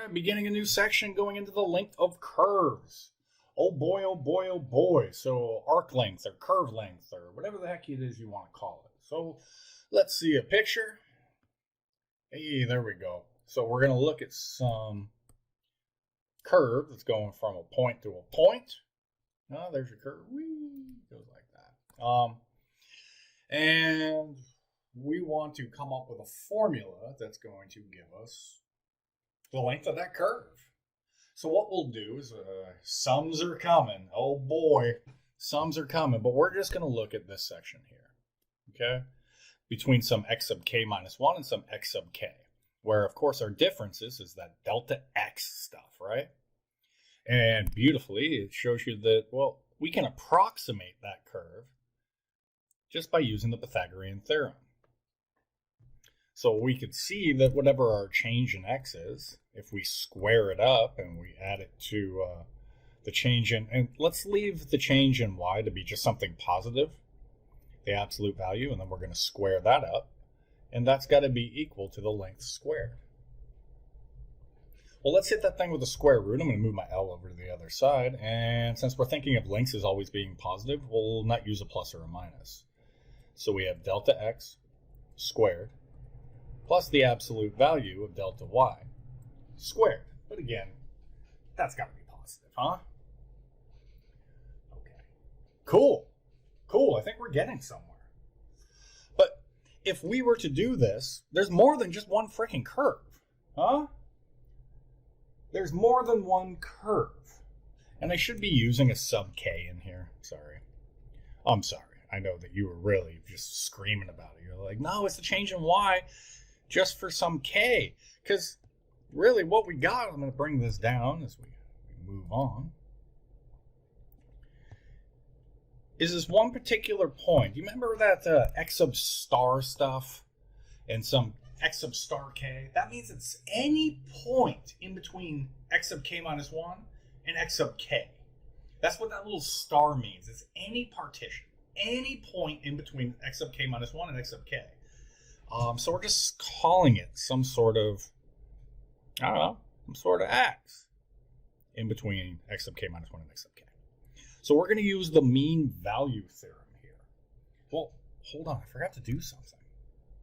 right, beginning a new section going into the length of curves. Oh boy, oh boy, oh boy. So arc length or curve length or whatever the heck it is you want to call it. So let's see a picture. Hey, there we go. So we're going to look at some curve that's going from a point to a point. Oh, there's your curve. Whee! Goes like that. And we want to come up with a formula that's going to give us the length of that curve. So what we'll do is sums are coming. Oh boy, sums are coming. But we're just going to look at this section here. Okay? Between some x sub k minus 1 and some x sub k. Where, of course, our difference is that delta x stuff, right? And beautifully, it shows you that, well, we can approximate that curve just by using the Pythagorean theorem. So we could see that whatever our change in x is, if we square it up and we add it to the change in, and let's leave the change in y to be just something positive, the absolute value, and then we're going to square that up, and that's got to be equal to the length squared. Well, let's hit that thing with a square root. I'm going to move my L over to the other side, and since we're thinking of lengths as always being positive, we'll not use a plus or a minus. So we have delta x squared plus the absolute value of delta y squared. But again, that's got to be positive, huh? Okay. Cool. Cool. I think we're getting somewhere. But if we were to do this, there's more than just one freaking curve, huh? There's more than one curve. And I should be using a sub k in here. Sorry. I'm sorry. I know that you were really just screaming about it. You're like, no, it's the change in y just for some k. Because really what we got, I'm going to bring this down as we move on, is this one particular point. You remember that x sub star stuff and some x sub star k? That means it's any point in between x sub k minus 1 and x sub k. That's what that little star means. It's any partition, any point in between x sub k minus 1 and x sub k. So we're just calling it some sort of, I don't know, some sort of x in between x sub k minus 1 and x sub k. So we're going to use the mean value theorem here. Well, hold on, I forgot to do something.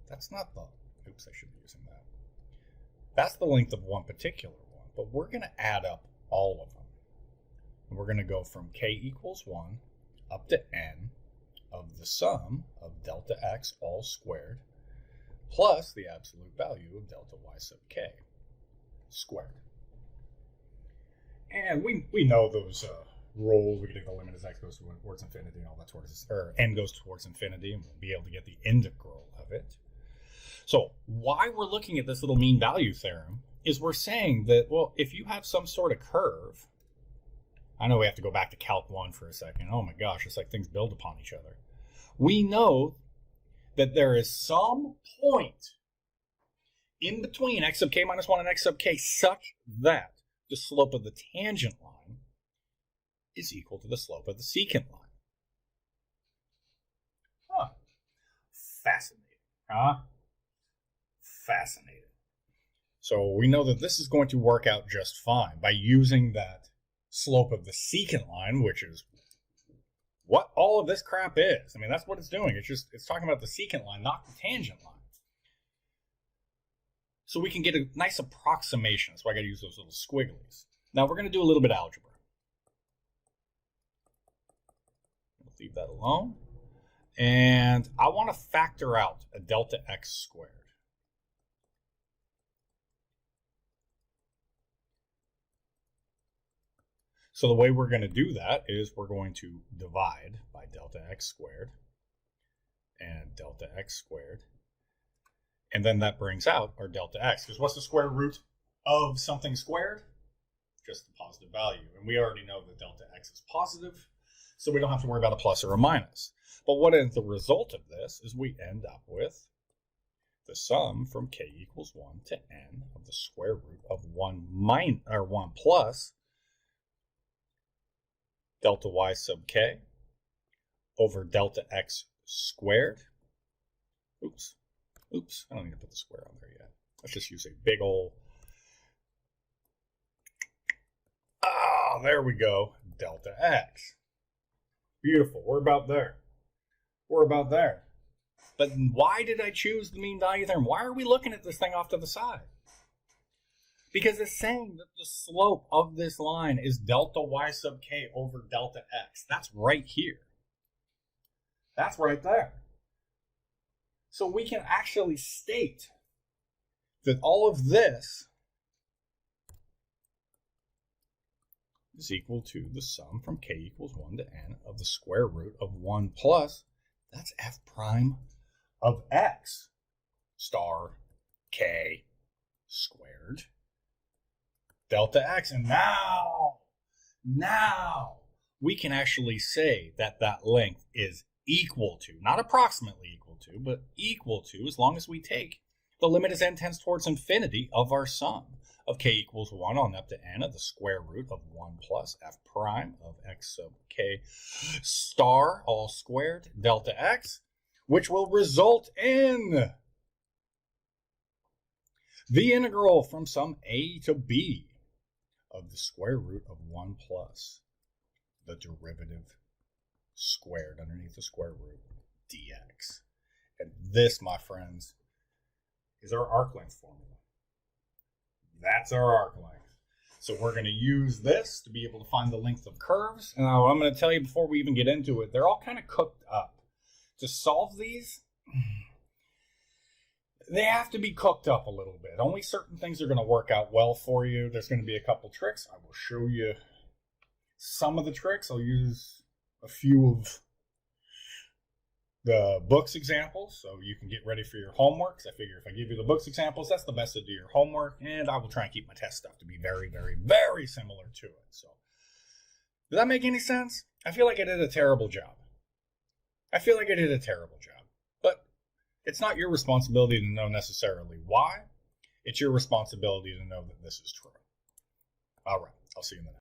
That's not the, oops, I should be using that. That's the length of one particular one, but we're going to add up all of them. And we're going to go from k equals 1 up to n of the sum of delta x all squared plus the absolute value of delta y sub k squared. And we know those rules. We can take the limit as x goes towards infinity and all that towards, or n goes towards infinity, and we'll be able to get the integral of it. So why we're looking at this little mean value theorem is we're saying that, well, if you have some sort of curve, I know we have to go back to Calc 1 for a second. Oh my gosh, it's like things build upon each other. We know that there is some point in between x sub k minus 1 and x sub k such that the slope of the tangent line is equal to the slope of the secant line. Huh. Fascinating, huh? Fascinating. So we know that this is going to work out just fine by using that slope of the secant line, which is what all of this crap is. I mean, that's what it's doing. It's talking about the secant line, not the tangent line. So we can get a nice approximation. That's why I got to use those little squigglies. Now we're going to do a little bit of algebra. We'll leave that alone. And I want to factor out a delta x squared. So the way we're going to do that is we're going to divide by delta x squared and delta x squared. And then that brings out our delta x. Because what's the square root of something squared? Just the positive value. And we already know that delta x is positive, so we don't have to worry about a plus or a minus. But what is the result of this is we end up with the sum from k equals 1 to n of the square root of 1 plus delta y sub k over delta x squared. Oops, I don't need to put the square on there yet. Let's just use a big old Ah, there we go. Delta x. Beautiful. We're about there. We're about there. But why did I choose the mean value theorem? Why are we looking at this thing off to the side? Because it's saying that the slope of this line is delta y sub k over delta x. That's right here. That's right there. So we can actually state that all of this is equal to the sum from k equals 1 to n of the square root of 1 plus, that's f prime of x star k squared delta x. And now we can actually say that that length is equal to, not approximately equal to, but equal to, as long as we take the limit as n tends towards infinity of our sum of k equals 1 on up to n of the square root of 1 plus f prime of x sub k star all squared delta x, which will result in the integral from sum a to b of the square root of 1 plus the derivative squared underneath the square root dx. And this, my friends, is our arc length formula. That's our arc length. So we're going to use this to be able to find the length of curves. Now, I'm going to tell you before we even get into it, they're all kind of cooked up. To solve these, they have to be cooked up a little bit. Only certain things are going to work out well for you. There's going to be a couple tricks. I will show you some of the tricks. I'll use a few of the books examples so you can get ready for your homework. I figure if I give you the books examples, that's the best to do your homework. And I will try and keep my test stuff to be very, very, very similar to it. So, does that make any sense? I feel like I did a terrible job. But it's not your responsibility to know necessarily why. It's your responsibility to know that this is true. All right. I'll see you in the next.